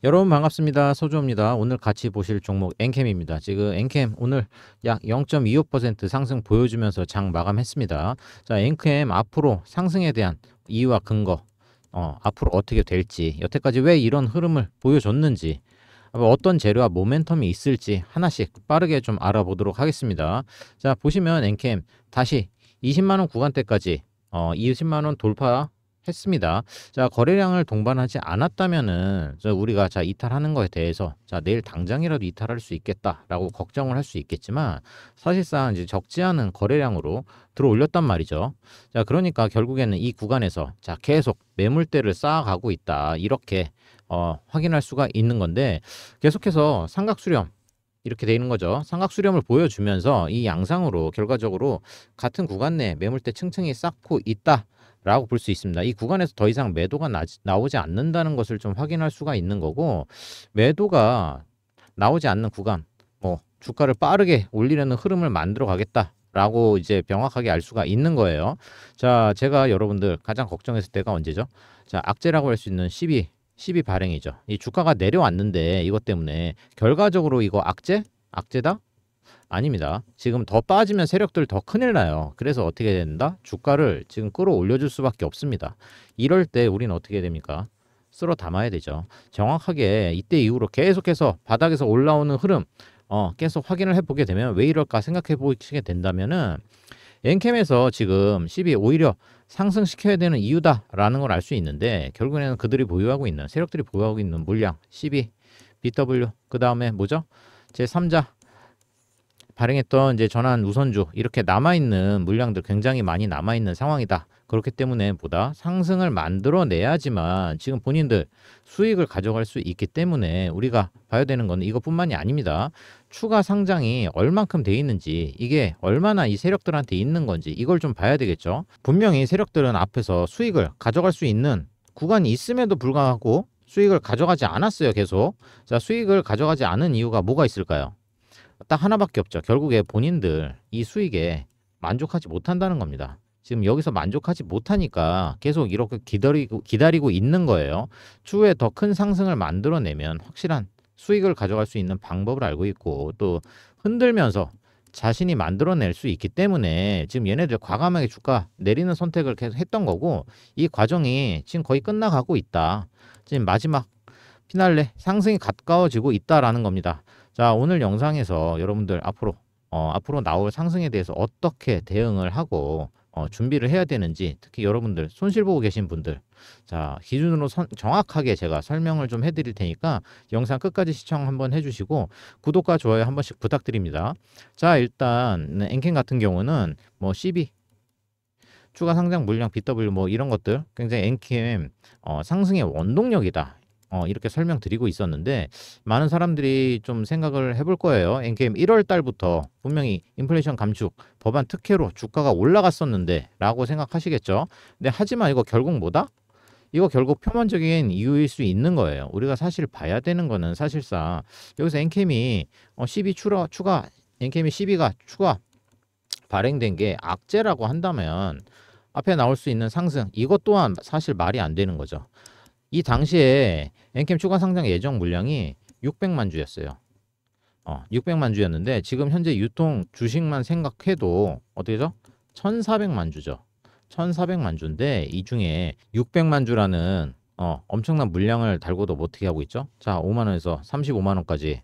여러분 반갑습니다. 소주입니다. 오늘 같이 보실 종목 엔캠입니다. 지금 엔캠 오늘 약 0.25% 상승 보여주면서 장 마감했습니다. 자, 엔캠 앞으로 상승에 대한 이유와 근거, 앞으로 어떻게 될지, 여태까지 왜 이런 흐름을 보여줬는지, 어떤 재료와 모멘텀이 있을지 하나씩 빠르게 좀 알아보도록 하겠습니다. 자, 보시면 엔캠 다시 20만 원 구간대까지 20만 원 돌파했습니다. 자, 거래량을 동반하지 않았다면은 우리가 자 이탈하는 거에 대해서 자 내일 당장이라도 이탈할 수 있겠다라고 걱정을 할 수 있겠지만 사실상 이제 적지 않은 거래량으로 들어올렸단 말이죠. 자, 그러니까 결국에는 이 구간에서 자 계속 매물대를 쌓아가고 있다 이렇게 확인할 수가 있는 건데 계속해서 삼각수렴 이렇게 돼 있는 거죠. 삼각수렴을 보여주면서 이 양상으로 결과적으로 같은 구간 내 매물대 층층이 쌓고 있다라고 볼 수 있습니다. 이 구간에서 더 이상 매도가 나오지 않는다는 것을 좀 확인할 수가 있는 거고, 매도가 나오지 않는 구간, 뭐 주가를 빠르게 올리려는 흐름을 만들어 가겠다라고 이제 명확하게 알 수가 있는 거예요. 자, 제가 여러분들 가장 걱정했을 때가 언제죠? 자, 악재라고 할 수 있는 12 발행이죠. 이 주가가 내려왔는데 이것 때문에 결과적으로 이거 악재다? 아닙니다. 지금 더 빠지면 세력들 더 큰일 나요. 그래서 어떻게 된다? 주가를 지금 끌어올려줄 수밖에 없습니다. 이럴 때 우리는 어떻게 됩니까? 쓸어 담아야 되죠. 정확하게 이때 이후로 계속해서 바닥에서 올라오는 흐름 계속 확인을 해보게 되면 왜 이럴까 생각해 보시게 된다면은 엔캠에서 지금 12 오히려 상승시켜야 되는 이유다라는 걸 알 수 있는데, 결국에는 그들이 보유하고 있는 세력들이 보유하고 있는 물량 12 BW, 그 다음에 뭐죠? 제 3자 발행했던 이제 전환 우선주, 이렇게 남아있는 물량들 굉장히 많이 남아있는 상황이다. 그렇기 때문에 보다 상승을 만들어내야지만 지금 본인들 수익을 가져갈 수 있기 때문에 우리가 봐야 되는 건 이것뿐만이 아닙니다. 추가 상장이 얼만큼 돼 있는지, 이게 얼마나 이 세력들한테 있는 건지 이걸 좀 봐야 되겠죠. 분명히 세력들은 앞에서 수익을 가져갈 수 있는 구간이 있음에도 불구하고 수익을 가져가지 않았어요. 계속. 자, 수익을 가져가지 않은 이유가 뭐가 있을까요? 딱 하나밖에 없죠. 결국에 본인들 이 수익에 만족하지 못한다는 겁니다. 지금 여기서 만족하지 못하니까 계속 이렇게 기다리고 있는 거예요. 추후에 더 큰 상승을 만들어내면 확실한 수익을 가져갈 수 있는 방법을 알고 있고, 또 흔들면서 자신이 만들어낼 수 있기 때문에 지금 얘네들 과감하게 주가 내리는 선택을 계속 했던 거고, 이 과정이 지금 거의 끝나가고 있다. 지금 마지막 피날레 상승이 가까워지고 있다라는 겁니다. 자, 오늘 영상에서 여러분들 앞으로 나올 상승에 대해서 어떻게 대응을 하고 준비를 해야 되는지, 특히 여러분들 손실 보고 계신 분들, 자, 기준으로 정확하게 제가 설명을 좀 해드릴 테니까 영상 끝까지 시청 한번 해주시고 구독과 좋아요 한 번씩 부탁드립니다. 자, 일단 엔캠 같은 경우는 뭐 CB 추가 상장 물량 BW 뭐 이런 것들 굉장히 엔캠 상승의 원동력이다. 이렇게 설명드리고 있었는데, 많은 사람들이 좀 생각을 해볼 거예요. 엔캠 1월 달부터 분명히 인플레이션 감축 법안 특혜로 주가가 올라갔었는데 라고 생각하시겠죠. 근데 하지만 이거 결국 뭐다? 이거 결국 표면적인 이유일 수 있는 거예요. 우리가 사실 봐야 되는 거는 사실상 여기서 엔캠이 12 추가 엔캠이 12가 추가 발행된 게 악재라고 한다면 앞에 나올 수 있는 상승, 이것 또한 사실 말이 안 되는 거죠. 이 당시에 엔캠 추가 상장 예정 물량이 600만 주였어요. 600만 주였는데 지금 현재 유통 주식만 생각해도 어떻게죠? 1,400만 주죠. 1,400만 주인데 이 중에 600만 주라는 엄청난 물량을 달고도 어떻게 하고 있죠? 자, 5만 원에서 35만 원까지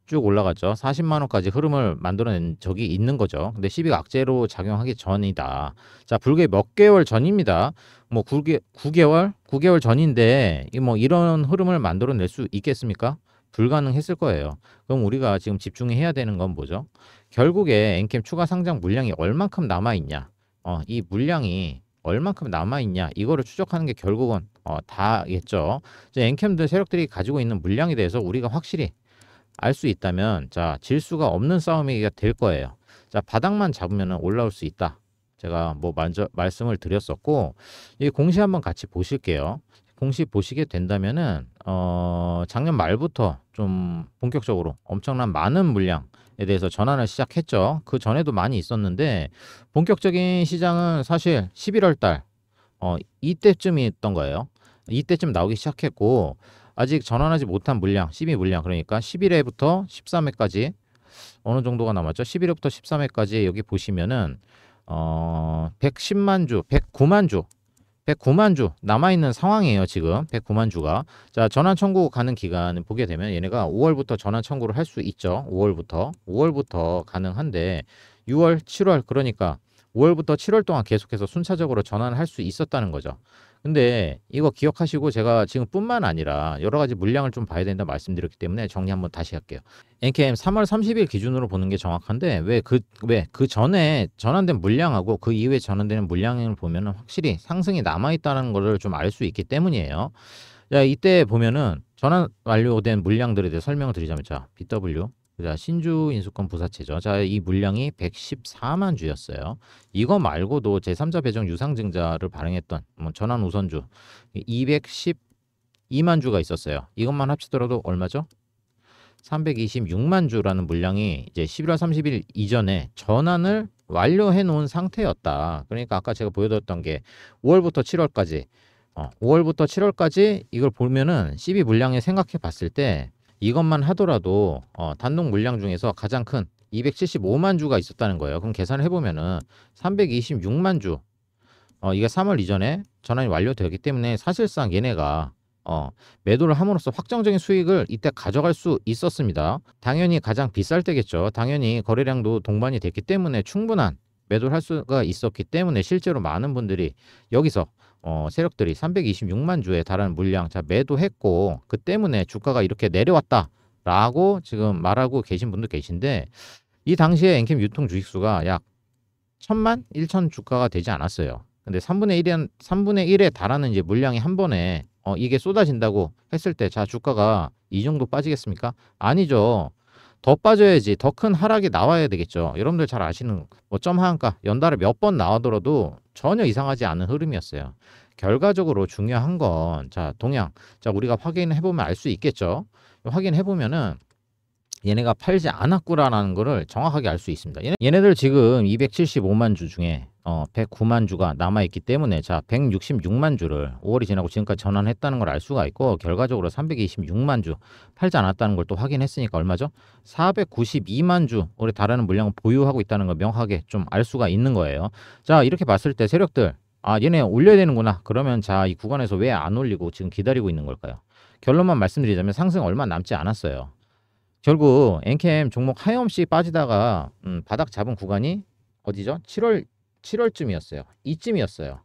쭉 올라갔죠. 40만 원까지 흐름을 만들어낸 적이 있는 거죠. 근데 12가 악재로 작용하기 전이다. 자, 불과 몇 개월 전입니다. 뭐 9개월 전인데 뭐 이런 흐름을 만들어낼 수 있겠습니까? 불가능했을 거예요. 그럼 우리가 지금 집중해야 되는 건 뭐죠? 결국에 엔캠 추가 상장 물량이 얼만큼 남아 있냐? 이 물량이 얼만큼 남아 있냐? 이거를 추적하는 게 결국은 다겠죠. 이제 엔캠들 세력들이 가지고 있는 물량에 대해서 우리가 확실히 알 수 있다면 자, 질 수가 없는 싸움이 될 거예요. 자, 바닥만 잡으면 올라올 수 있다. 제가 뭐 먼저 말씀을 드렸었고, 이 공시 한번 같이 보실게요. 공시 보시게 된다면은 작년 말부터 좀 본격적으로 엄청난 많은 물량에 대해서 전환을 시작했죠. 그 전에도 많이 있었는데 본격적인 시장은 사실 11월 달 이때쯤이었던 거예요. 이때쯤 나오기 시작했고, 아직 전환하지 못한 물량 12 물량 그러니까 11회부터 13회까지 어느 정도가 남았죠? 11회부터 13회까지 여기 보시면은 110만 주, 109만 주 109만 주 남아있는 상황이에요. 지금 109만 주가. 자, 전환 청구 가는 기간을 보게 되면 얘네가 5월부터 전환 청구를 할 수 있죠. 5월부터 가능한데 6월, 7월 그러니까 5월부터 7월 동안 계속해서 순차적으로 전환을 할 수 있었다는 거죠. 근데 이거 기억하시고 제가 지금 뿐만 아니라 여러 가지 물량을 좀 봐야 된다 말씀드렸기 때문에 정리 한번 다시 할게요. NKM 3월 30일 기준으로 보는 게 정확한데 왜 그 전에 전환된 물량하고 그 이후에 전환되는 물량을 보면은 확실히 상승이 남아있다는 것을 좀 알 수 있기 때문이에요. 자, 이때 보면은 전환 완료된 물량들에 대해 설명을 드리자면 자, BW 자, 신주 인수권 부사채죠. 자, 이 물량이 114만 주였어요. 이거 말고도 제3자 배정 유상증자를 발행했던 전환 우선주 212만 주가 있었어요. 이것만 합치더라도 얼마죠? 326만 주라는 물량이 이제 11월 30일 이전에 전환을 완료해 놓은 상태였다. 그러니까 아까 제가 보여드렸던 게 5월부터 7월까지 5월부터 7월까지 이걸 보면은 12 물량에 생각해 봤을 때 이것만 하더라도 단독 물량 중에서 가장 큰 275만 주가 있었다는 거예요. 그럼 계산을 해보면은 326만 주 이게 3월 이전에 전환이 완료되었기 때문에 사실상 얘네가 매도를 함으로써 확정적인 수익을 이때 가져갈 수 있었습니다. 당연히 가장 비쌀 때겠죠. 당연히 거래량도 동반이 됐기 때문에 충분한 매도를 할 수가 있었기 때문에 실제로 많은 분들이 여기서 세력들이 326만 주에 달하는 물량 자 매도했고 그 때문에 주가가 이렇게 내려왔다라고 지금 말하고 계신 분도 계신데 이 당시에 엔캠 유통 주식수가 약 1000만 1천 주가가 되지 않았어요. 근데 3분의 1에 달하는 이제 물량이 한 번에 이게 쏟아진다고 했을 때 자 주가가 이 정도 빠지겠습니까? 아니죠. 더 빠져야지 더 큰 하락이 나와야 되겠죠. 여러분들 잘 아시는 점하한가 연달아 몇 번 나오더라도 전혀 이상하지 않은 흐름이었어요. 결과적으로 중요한 건 자 동향 자 우리가 확인해 보면 알 수 있겠죠. 확인해 보면은 얘네가 팔지 않았구라는 거를 정확하게 알 수 있습니다. 얘네들 지금 275만 주 중에 109만 주가 남아있기 때문에 자 166만 주를 5월이 지나고 지금까지 전환했다는 걸 알 수가 있고 결과적으로 326만 주 팔지 않았다는 걸 또 확인했으니까 얼마죠? 492만 주 올해 달하는 물량을 보유하고 있다는 걸 명확하게 좀 알 수가 있는 거예요. 자 이렇게 봤을 때 세력들 얘네 올려야 되는구나. 그러면 자 이 구간에서 왜 안 올리고 지금 기다리고 있는 걸까요? 결론만 말씀드리자면 상승 얼마 남지 않았어요. 결국 엔캠 종목 하염없이 빠지다가 바닥 잡은 구간이 어디죠? 7월쯤이었어요. 이쯤이었어요.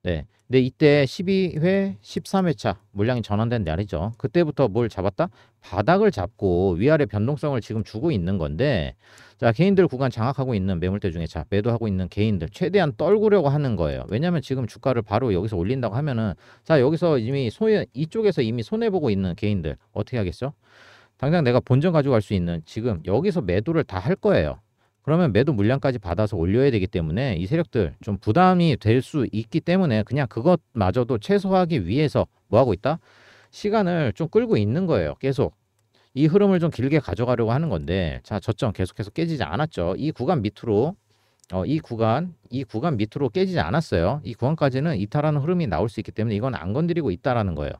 네. 근데 이때 12회 13회차 물량이 전환된 날이죠. 그때부터 뭘 잡았다? 바닥을 잡고 위아래 변동성을 지금 주고 있는 건데 자 개인들 구간 장악하고 있는 매물대 중에 자 매도하고 있는 개인들 최대한 떨구려고 하는 거예요. 왜냐하면 지금 주가를 바로 여기서 올린다고 하면은 자 여기서 이미 이쪽에서 이미 손해보고 있는 개인들 어떻게 하겠어? 당장 내가 본전 가지고 갈 수 있는 지금 여기서 매도를 다 할 거예요. 그러면 매도 물량까지 받아서 올려야 되기 때문에 이 세력들 좀 부담이 될 수 있기 때문에 그냥 그것마저도 최소화하기 위해서 뭐 하고 있다? 시간을 좀 끌고 있는 거예요. 계속 이 흐름을 좀 길게 가져가려고 하는 건데 자 저점 계속해서 깨지지 않았죠. 이 구간 밑으로 이 구간 밑으로 깨지지 않았어요. 이 구간까지는 이탈하는 흐름이 나올 수 있기 때문에 이건 안 건드리고 있다라는 거예요.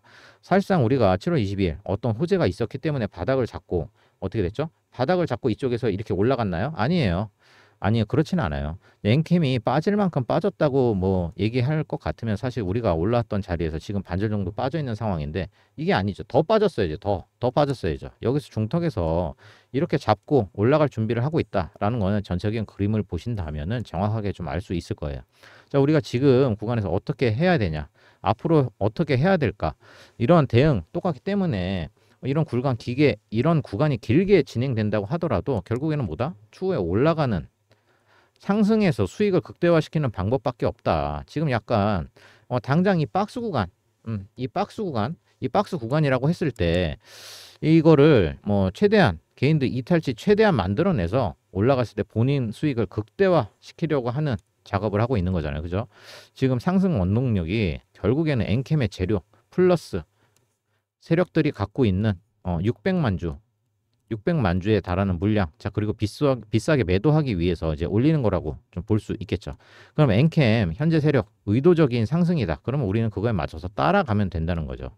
사실상 우리가 7월 20일 어떤 호재가 있었기 때문에 바닥을 잡고 어떻게 됐죠? 바닥을 잡고 이쪽에서 이렇게 올라갔나요? 아니에요. 아니요. 그렇지는 않아요. 엔캠이 빠질 만큼 빠졌다고 뭐 얘기할 것 같으면 사실 우리가 올라왔던 자리에서 지금 반절 정도 빠져 있는 상황인데 이게 아니죠. 더 빠졌어야죠. 더 빠졌어야죠. 여기서 중턱에서 이렇게 잡고 올라갈 준비를 하고 있다라는 거는 전체적인 그림을 보신다면은 정확하게 좀 알 수 있을 거예요. 자, 우리가 지금 구간에서 어떻게 해야 되냐? 앞으로 어떻게 해야 될까? 이런 대응 똑같기 때문에 이런 구간이 길게 진행된다고 하더라도 결국에는 뭐다? 추후에 올라가는 상승해서 수익을 극대화시키는 방법밖에 없다. 지금 약간 당장 이 박스 구간이라고 했을 때 이거를 뭐 최대한 개인들 이탈치 최대한 만들어내서 올라갔을 때 본인 수익을 극대화시키려고 하는 작업을 하고 있는 거잖아요. 그죠? 지금 상승 원동력이 결국에는 엔캠의 재료 플러스 세력들이 갖고 있는 600만 주에 달하는 물량. 자, 그리고 비싸게 매도하기 위해서 이제 올리는 거라고 좀 볼 수 있겠죠. 그럼 엔캠 현재 세력 의도적인 상승이다. 그러면 우리는 그거에 맞춰서 따라가면 된다는 거죠.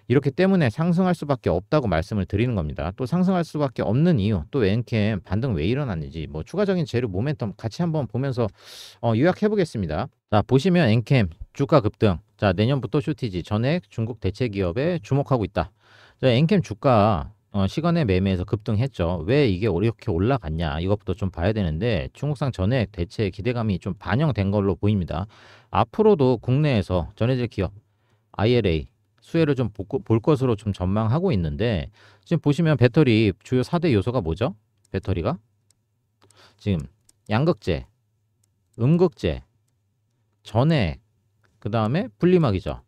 이렇기 때문에 상승할 수밖에 없다고 말씀을 드리는 겁니다. 또 상승할 수밖에 없는 이유, 또 엔캠 반등 왜 일어났는지 뭐 추가적인 재료 모멘텀 같이 한번 보면서 요약해 보겠습니다. 자, 보시면 엔캠 주가 급등. 자, 내년부터 쇼티지 전액 중국 대체 기업에 주목하고 있다. 자, 엔캠 주가 시간의 매매에서 급등했죠. 왜 이게 이렇게 올라갔냐 이것부터 좀 봐야 되는데 중국산 전액 대체 기대감이 좀 반영된 걸로 보입니다. 앞으로도 국내에서 전해질 기업 IRA 수혜를 좀 볼 것으로 좀 전망하고 있는데 지금 보시면 배터리 주요 4대 요소가 뭐죠? 배터리가 지금 양극재, 음극재, 전액, 그 다음에 분리막이죠.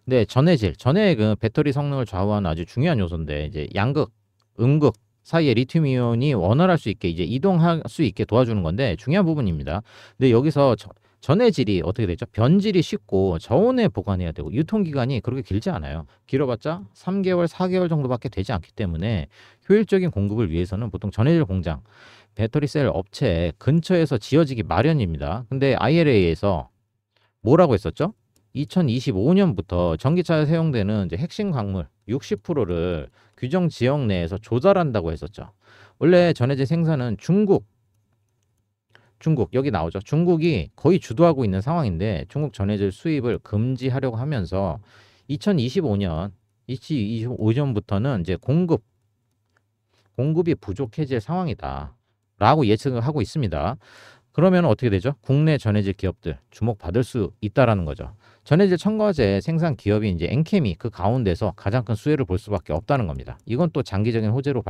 네, 전해질은 배터리 성능을 좌우하는 아주 중요한 요소인데 이제 양극, 음극 사이에 리튬 이온이 원활할 수 있게 이제 이동할 수 있게 도와주는 건데 중요한 부분입니다. 근데 여기서 전해질이 어떻게 되죠? 변질이 쉽고 저온에 보관해야 되고 유통기간이 그렇게 길지 않아요. 길어봤자 3개월, 4개월 정도밖에 되지 않기 때문에 효율적인 공급을 위해서는 보통 전해질 공장, 배터리 셀 업체 근처에서 지어지기 마련입니다. 근데 IRA에서 뭐라고 했었죠? 2025년부터 전기차에 사용되는 이제 핵심 광물 60%를 규정 지역 내에서 조달한다고 했었죠. 원래 전해질 생산은 중국 여기 나오죠. 중국이 거의 주도하고 있는 상황인데 중국 전해질 수입을 금지하려고 하면서 2025년부터는 이제 공급이 부족해질 상황이다라고 예측을 하고 있습니다. 그러면 어떻게 되죠? 국내 전해질 기업들 주목받을 수 있다라는 거죠. 전해질 첨가제 생산 기업이 이제 엔캠이 그 가운데서 가장 큰 수혜를 볼 수밖에 없다는 겁니다. 이건 또 장기적인 호재로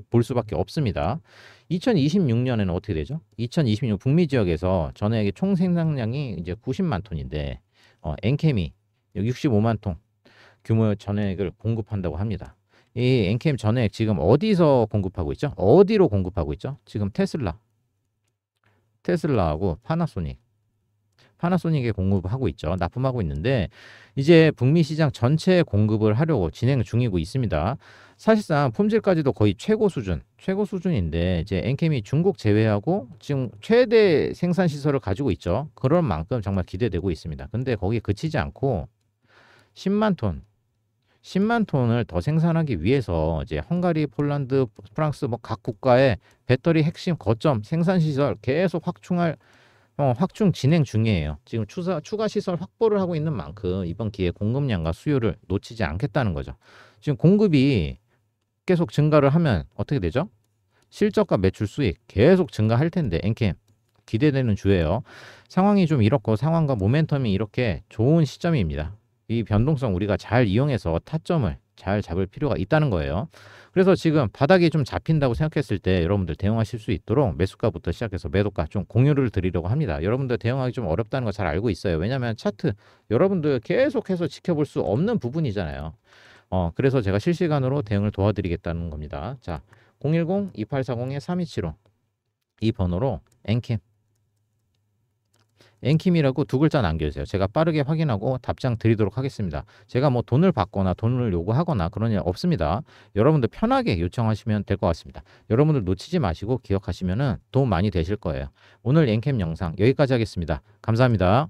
볼 수밖에 없습니다. 2026년에는 어떻게 되죠? 2026년 북미 지역에서 전해액의 총 생산량이 이제 90만 톤인데 엔캠이 65만 톤 규모의 전해액을 공급한다고 합니다. 이 엔캠 전해액 지금 어디서 공급하고 있죠? 어디로 공급하고 있죠? 지금 테슬라하고 파나소닉에 공급하고 있죠. 납품하고 있는데 이제 북미 시장 전체에 공급을 하려고 진행 중이고 있습니다. 사실상 품질까지도 거의 최고 수준인데 이제 엔캠이 중국 제외하고 지금 최대 생산 시설을 가지고 있죠. 그럴 만큼 정말 기대되고 있습니다. 근데 거기에 그치지 않고 10만 톤을 더 생산하기 위해서 이제 헝가리, 폴란드, 프랑스 뭐 각 국가의 배터리 핵심 거점 생산 시설 계속 확충 진행 중이에요. 지금 추가 시설 확보를 하고 있는 만큼 이번 기회에 공급량과 수요를 놓치지 않겠다는 거죠. 지금 공급이 계속 증가를 하면 어떻게 되죠? 실적과 매출 수익 계속 증가할 텐데 엔캠 기대되는 주예요. 상황이 좀 이렇고 상황과 모멘텀이 이렇게 좋은 시점입니다. 이 변동성 우리가 잘 이용해서 타점을 잘 잡을 필요가 있다는 거예요. 그래서 지금 바닥이 좀 잡힌다고 생각했을 때 여러분들 대응하실 수 있도록 매수가부터 시작해서 매도가 좀 공유를 드리려고 합니다. 여러분들 대응하기 좀 어렵다는 거 잘 알고 있어요. 왜냐하면 차트 여러분들 계속해서 지켜볼 수 없는 부분이잖아요. 그래서 제가 실시간으로 대응을 도와드리겠다는 겁니다. 자, 010-2840-3275 이 번호로 엔킴이라고 두 글자 남겨주세요. 제가 빠르게 확인하고 답장 드리도록 하겠습니다. 제가 뭐 돈을 받거나 돈을 요구하거나 그런 일 없습니다. 여러분들 편하게 요청하시면 될 것 같습니다. 여러분들 놓치지 마시고 기억하시면 도움 많이 되실 거예요. 오늘 엔캠 영상 여기까지 하겠습니다. 감사합니다.